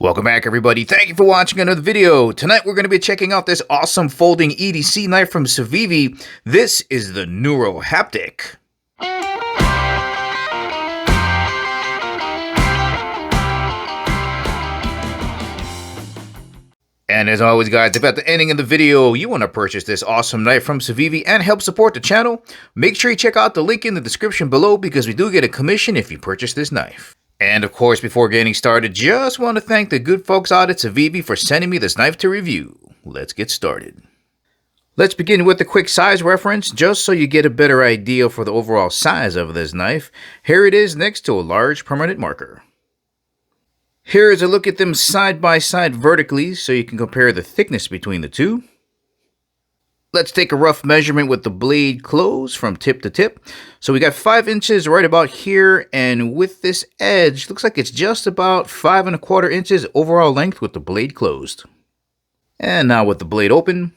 Welcome back, everybody. Thank you for watching another video. Tonight we're going to be checking out this awesome folding EDC knife from Civivi. This is the Neurohaptic. And as always, guys, if at the ending of the video you want to purchase this awesome knife from Civivi and help support the channel, make sure you check out the link in the description below because we do get a commission if you purchase this knife. And of course, before getting started, just want to thank the good folks out at Civivi for sending me this knife to review. Let's get started. Let's begin with a quick size reference, just so you get a better idea for the overall size of this knife. Here it is next to a large permanent marker. Here is a look at them side by side vertically, so you can compare the thickness between the two. Let's take a rough measurement with the blade closed from tip to tip. So we got 5 inches right about here, and with this edge, looks like it's just about 5 1/4 inches overall length with the blade closed. And now with the blade open.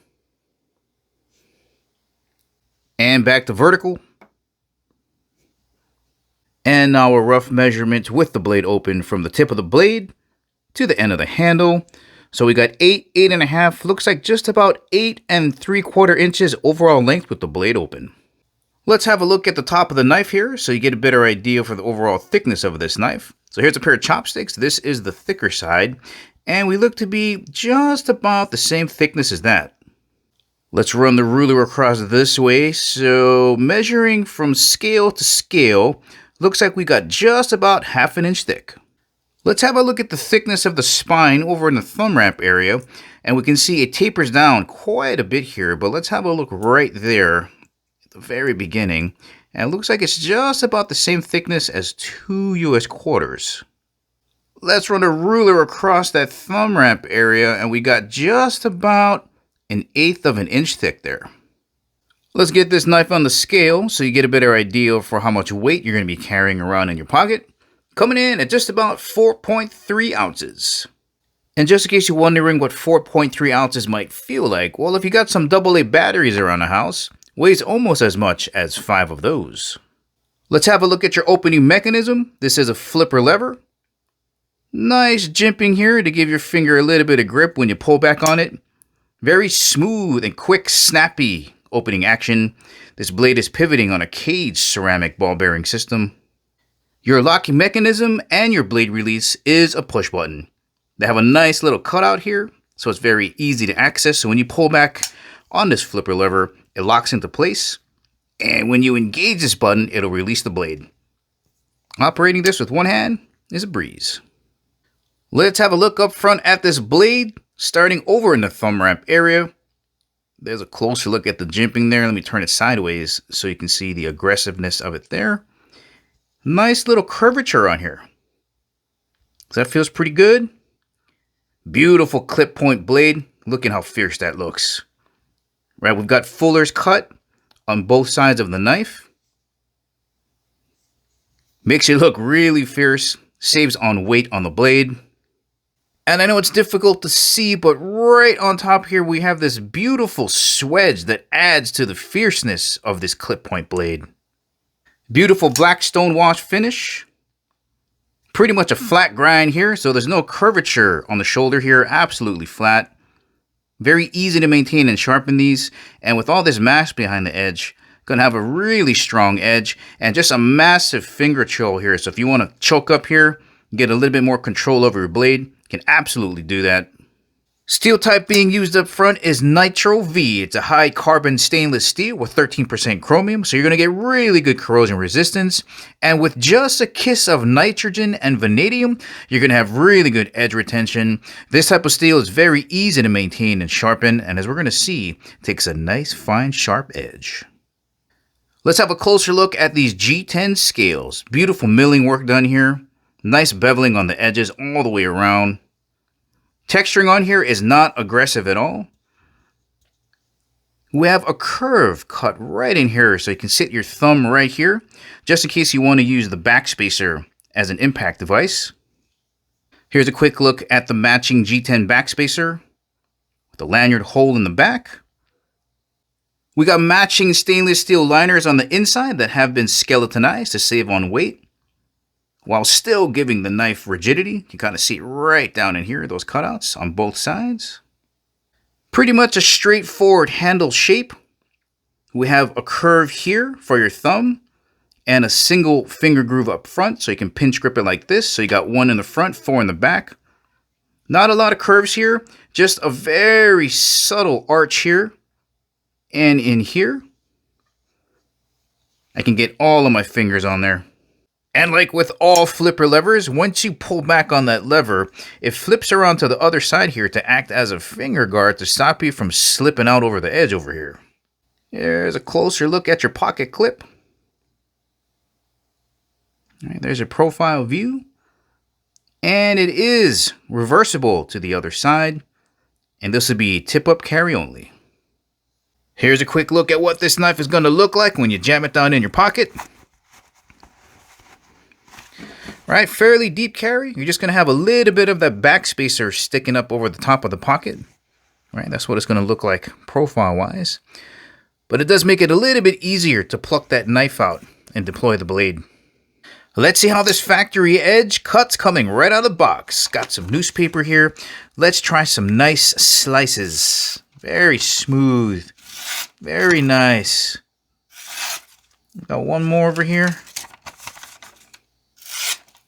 And back to vertical. And now a rough measurement with the blade open from the tip of the blade to the end of the handle. So we got 8, 8 1/2, looks like just about 8 3/4 inches overall length with the blade open. Let's have a look at the top of the knife here so you get a better idea for the overall thickness of this knife. So here's a pair of chopsticks. This is the thicker side, and we look to be just about the same thickness as that. Let's run the ruler across this way. So measuring from scale to scale, looks like we got just about 1/2 inch thick. Let's have a look at the thickness of the spine over in the thumb ramp area, and we can see it tapers down quite a bit here, but let's have a look right there at the very beginning, and it looks like it's just about the same thickness as 2 US quarters. Let's run a ruler across that thumb ramp area, and we got just about 1/8 of an inch thick there. Let's get this knife on the scale so you get a better idea for how much weight you're going to be carrying around in your pocket. Coming in at just about 4.3 ounces. And just in case you're wondering what 4.3 ounces might feel like, well, if you got some AA batteries around the house, weighs almost as much as 5 of those. Let's have a look at your opening mechanism. This is a flipper lever. Nice jimping here to give your finger a little bit of grip when you pull back on it. Very smooth and quick, snappy opening action. This blade is pivoting on a caged ceramic ball bearing system. Your locking mechanism and your blade release is a push button. They have a nice little cutout here, so it's very easy to access. So when you pull back on this flipper lever, it locks into place. And when you engage this button, it'll release the blade. Operating this with one hand is a breeze. Let's have a look up front at this blade, starting over in the thumb ramp area. There's a closer look at the jimping there. Let me turn it sideways so you can see the aggressiveness of it there. Nice little curvature on here. So that feels pretty good. Beautiful clip point blade. Look at how fierce that looks. Right, we've got fuller's cut on both sides of the knife. Makes it look really fierce. Saves on weight on the blade. And I know it's difficult to see, but right on top here we have this beautiful swedge that adds to the fierceness of this clip point blade. Beautiful black stonewash finish. Pretty much a flat grind here, so there's no curvature on the shoulder here. Absolutely flat. Very easy to maintain and sharpen these. And with all this mass behind the edge, gonna have a really strong edge and just a massive finger chill here. So if you want to choke up here, get a little bit more control over your blade, you can absolutely do that. Steel type being used up front is Nitro V. It's a high carbon stainless steel with 13% chromium, so you're going to get really good corrosion resistance. And with just a kiss of nitrogen and vanadium, you're going to have really good edge retention. This type of steel is very easy to maintain and sharpen, and as we're going to see, takes a nice fine sharp edge. Let's have a closer look at these G10 scales. Beautiful milling work done here. Nice beveling on the edges all the way around. Texturing on here is not aggressive at all. We have a curve cut right in here so you can sit your thumb right here, just in case you want to use the Backspacer as an impact device. Here's a quick look at the matching G10 Backspacer with the lanyard hole in the back. We got matching stainless steel liners on the inside that have been skeletonized to save on weight. while still giving the knife rigidity. You can kind of see it right down in here, those cutouts on both sides. Pretty much a straightforward handle shape. We have a curve here for your thumb and a single finger groove up front, so you can pinch grip it like this. So you got 1 in the front, 4 in the back. Not a lot of curves here, just a very subtle arch here and in here. I can get all of my fingers on there. And like with all flipper levers, once you pull back on that lever, it flips around to the other side here to act as a finger guard to stop you from slipping out over the edge over here. Here's a closer look at your pocket clip. All right, there's a profile view. And it is reversible to the other side. And this would be tip-up carry only. Here's a quick look at what this knife is going to look like when you jam it down in your pocket. Right, fairly deep carry. You're just going to have a little bit of that backspacer sticking up over the top of the pocket. Right, that's what it's going to look like profile-wise. But it does make it a little bit easier to pluck that knife out and deploy the blade. Let's see how this factory edge cuts coming right out of the box. Got some newspaper here. Let's try some nice slices. Very smooth. Very nice. Got one more over here.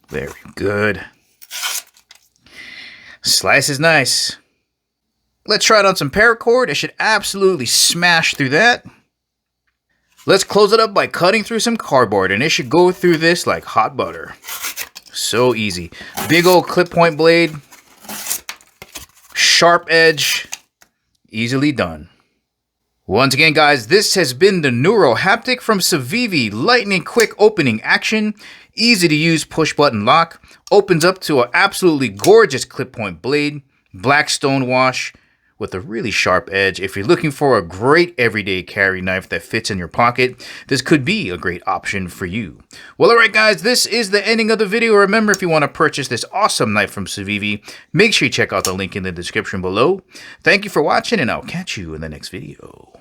Very good. Slice is nice. Let's try it on some paracord. It should absolutely smash through that. Let's close it up by cutting through some cardboard, and it should go through this like hot butter. So easy. Big old clip point blade. Sharp edge. Easily done. Once again, guys, this has been the Neurohaptic from Civivi. Lightning quick opening action. Easy to use push button lock. Opens up to an absolutely gorgeous clip point blade. Black stone wash with a really sharp edge. If you're looking for a great everyday carry knife that fits in your pocket, this could be a great option for you. Well, alright guys, this is the ending of the video. Remember, if you want to purchase this awesome knife from Civivi, make sure you check out the link in the description below. Thank you for watching, and I'll catch you in the next video.